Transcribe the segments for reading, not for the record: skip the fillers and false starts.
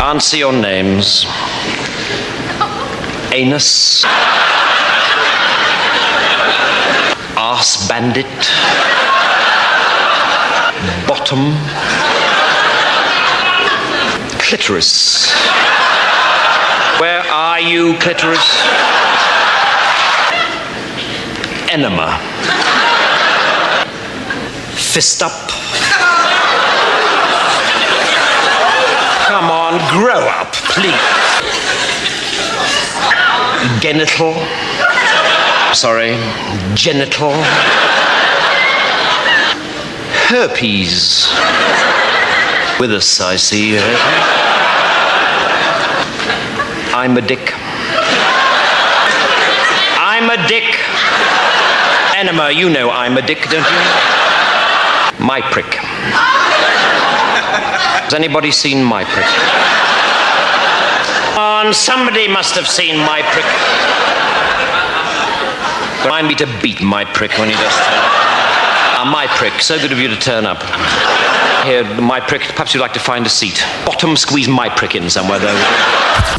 Answer your names. Anus. Arse bandit. Bottom. Clitoris. Where are you, clitoris? Enema. Fist up. Come on, grow up, please. Genital. Sorry, genital. Herpes. With us, I see. I'm a dick. I'm a dick. Enema, you know I'm a dick, don't you? My prick. Has anybody seen my prick? Somebody must have seen my prick. Remind me to beat my prick when he does turn up. My prick, so good of you to turn up. Here, my prick, perhaps you'd like to find a seat. Bottom, squeeze my prick in somewhere, though.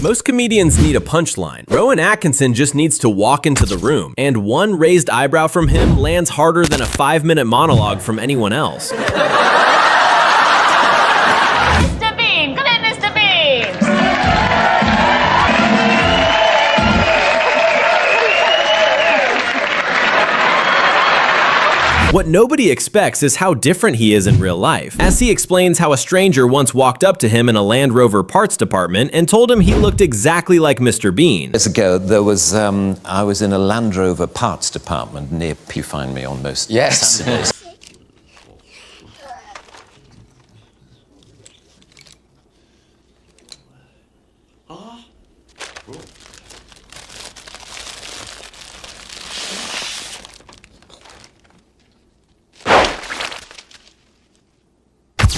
Most comedians need a punchline. Rowan Atkinson just needs to walk into the room, and one raised eyebrow from him lands harder than a 5-minute monologue from anyone else. Mr. Bean! Come in, Mr. Bean! What nobody expects is how different he is in real life, as he explains how a stranger once walked up to him in a Land Rover parts department and told him he looked exactly like Mr. Bean. Years ago, there was, I was in a Land Rover parts department near You find me on most Saturdays.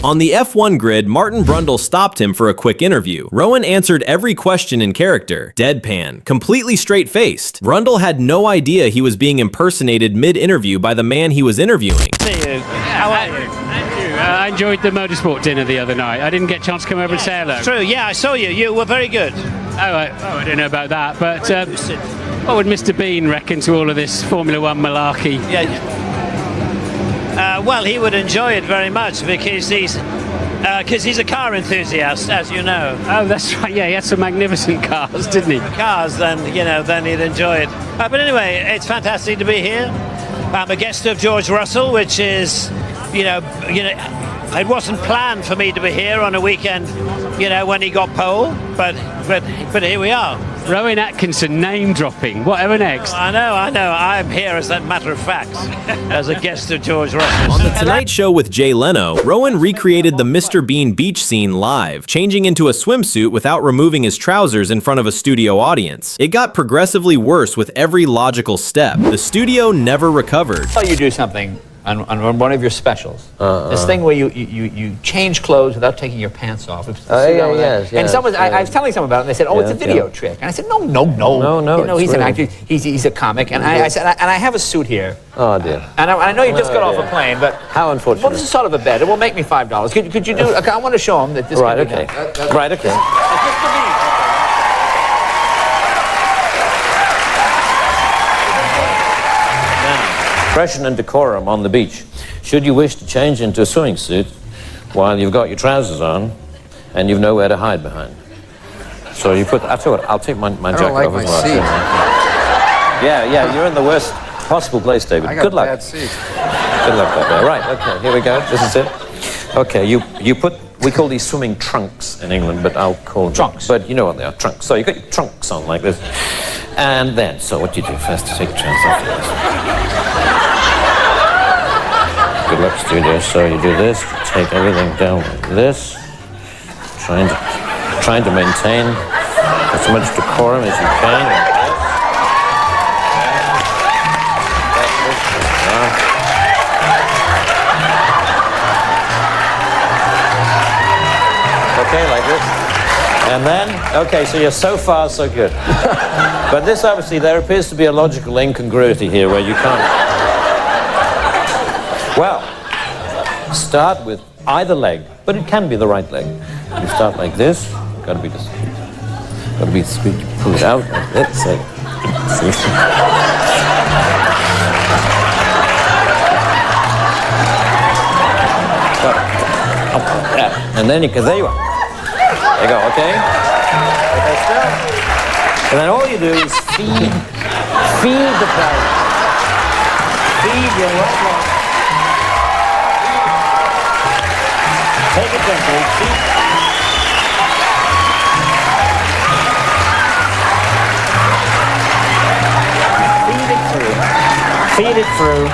On the F1 grid, Martin Brundle stopped him for a quick interview. Rowan answered every question in character, deadpan, completely straight-faced. Brundle had no idea he was being impersonated mid-interview by the man he was interviewing. See you. How are you? I enjoyed the motorsport dinner the other night. I didn't get a chance to come over and say hello. True, yeah, I saw you. You were very good. I don't know about that, but what would Mr. Bean reckon to all of this Formula One malarkey? Yeah. Well, he would enjoy it very much because he's a car enthusiast, as you know. Oh, that's right. Yeah, he had some magnificent cars, didn't he? Cars, then he'd enjoy it. But anyway, it's fantastic to be here. I'm a guest of George Russell, which is, it wasn't planned for me to be here on a weekend, when he got pole, but here we are. Rowan Atkinson name dropping. Whatever next? I know. I'm here as a matter of fact, as a guest of George Russell. On The Tonight Show with Jay Leno, Rowan recreated the Mr. Bean beach scene live, changing into a swimsuit without removing his trousers in front of a studio audience. It got progressively worse with every logical step. The studio never recovered. You do something on one of your specials. This thing where you change clothes without taking your pants off. Yes. And I was telling someone about it, and they said, "Oh, it's a video trick." And I said, "No. He's an actor. He's a comic." And I said, "And I have a suit here." Oh dear. And I know you just got off a plane, but how unfortunate. Well, this is sort of a bet. It will make me $5. Could you do? Okay, I want to show him that this. Right. Can be Okay. done. Right. Okay. Expression and decorum on the beach. Should you wish to change into a swimming suit while you've got your trousers on and you've nowhere to hide behind. So you put, I'll tell you what, I'll take my jacket like off my as well. seat. Yeah, you're in the worst possible place, David. I got Good luck. bad seat. Good luck back there. Right, okay, here we go. This is it. Okay, you put, we call these swimming trunks in England, but I'll call them trunks. But you know what they are, trunks. So you got your trunks on like this. And then, so what do you do first to take your trousers off? Good luck, studio. So you do this, take everything down like this, trying to maintain as much decorum as you can. Like this. Okay, like this. And then, okay, so you're so far, so good. But this, obviously, there appears to be a logical incongruity here where you can't... Well, start with either leg, but it can be the right leg. You start like this, Got to be discreet. Got to be discreet. You pull it out. Let's say. And then there you are. There you go, okay? Okay, still. And then all you do is feed the parrot. Feed your right leg. Take it gently. Feed it through. Feed it through.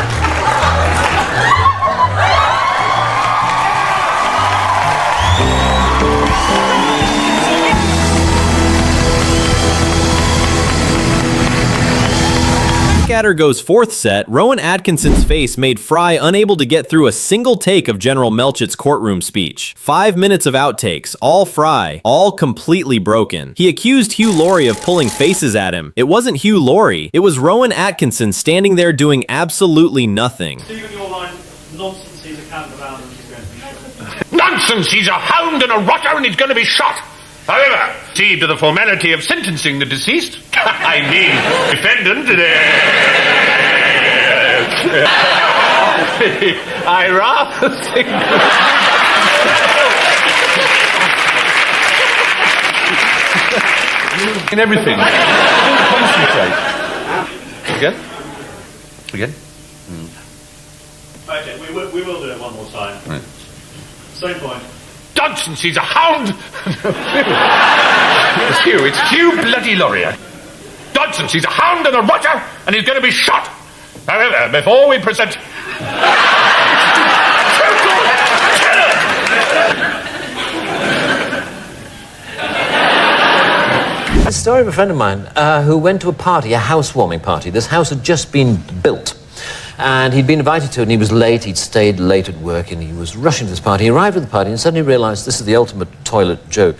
Blackadder goes fourth set. Rowan Atkinson's face made Fry unable to get through a single take of General Melchett's courtroom speech. 5 minutes of outtakes, all Fry, all completely broken. He accused Hugh Laurie of pulling faces at him. It wasn't Hugh Laurie, it was Rowan Atkinson standing there doing absolutely nothing. Stephen, your line, nonsense, he's a count of hound and he's going to be shot. Nonsense! He's a hound and a rotter and he's going to be shot! However, see to the formality of sentencing the deceased. I mean, defendant. I rather think... In everything. Concentrate. Again? Okay, we will do it one more time. Right. Same point. Nonsense, he's a hound! It's Hugh bloody Laurie. Nonsense, he's a hound and a rotter, and he's going to be shot. However, before we present... The story of a friend of mine who went to a party, a housewarming party. This house had just been built. And he'd been invited to it, and he was late. He'd stayed late at work, and he was rushing to this party. He arrived at the party and suddenly realized this is the ultimate toilet joke.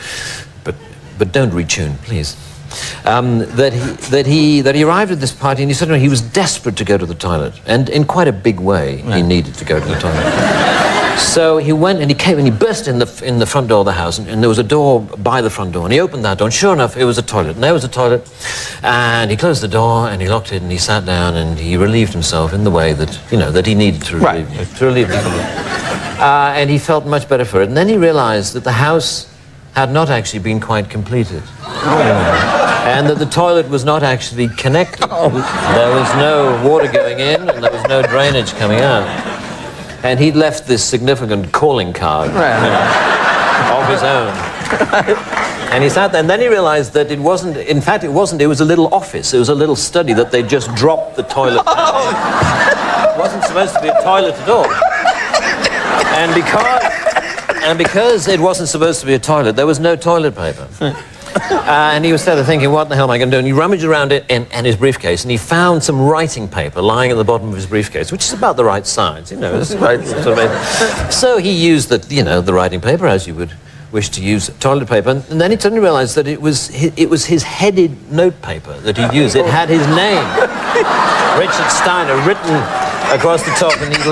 But don't retune, please. That he arrived at this party, and he suddenly he was desperate to go to the toilet, and in quite a big way, he needed to go to the toilet. So he went and he came and he burst in the front door of the house, and there was a door by the front door, and he opened that door, and sure enough, it was a toilet. And there was a toilet, and he closed the door, and he locked it, and he sat down, and he relieved himself in the way that, you know, that he needed to relieve himself. And he felt much better for it. And then he realized that the house had not actually been quite completed. And that the toilet was not actually connected. There was no water going in, and there was no drainage coming out. And he'd left this significant calling card of his own. And he sat there, and then he realized that it wasn't, in fact, it wasn't, it was a little office, it was a little study that they just dropped the toilet down in. It wasn't supposed to be a toilet at all. And because it wasn't supposed to be a toilet, there was no toilet paper. And he was sort of thinking, what the hell am I going to do? And he rummaged around it in his briefcase, and he found some writing paper lying at the bottom of his briefcase, which is about the right size, you know. It's right sort of. So he used the writing paper as you would wish to use toilet paper, and then he suddenly realized that it was his headed notepaper that he'd used. It had his name, Richard Steiner, written across the top, and he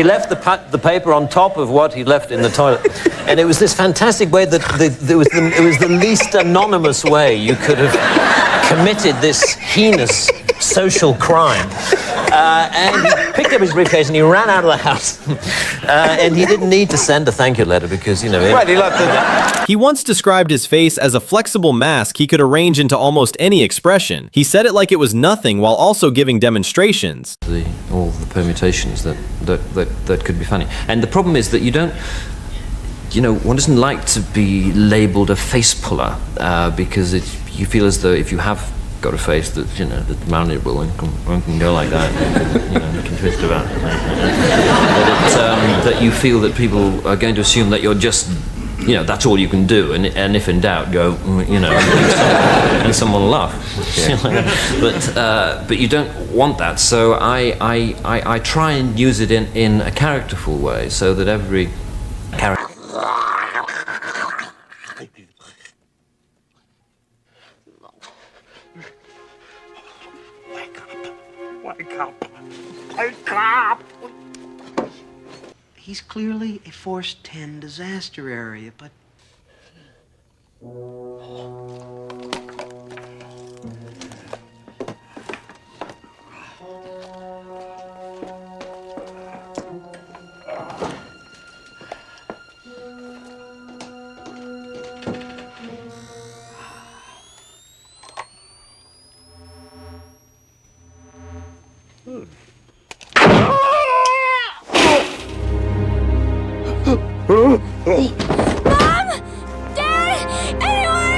left the paper on top of what he left in the toilet. And it was this fantastic way that it was the least anonymous way you could have committed this heinous social crime. And he picked up his briefcase and he ran out of the house. And he didn't need to send a thank you letter because, you know... He once described his face as a flexible mask he could arrange into almost any expression. He said it like it was nothing while also giving demonstrations. All the permutations that could be funny. And the problem is that you don't... You know, one doesn't like to be labelled a face puller because you feel as though if you have got a face that, you know, that's malleable and one can go like that, and, you know, you can twist about it. That you feel that people are going to assume that you're just, you know, that's all you can do, and if in doubt, go, you know, and someone will laugh. But you don't want that, so I try and use it in a characterful way, so that every character. Wake up! He's clearly a Force 10 disaster area, but Oh!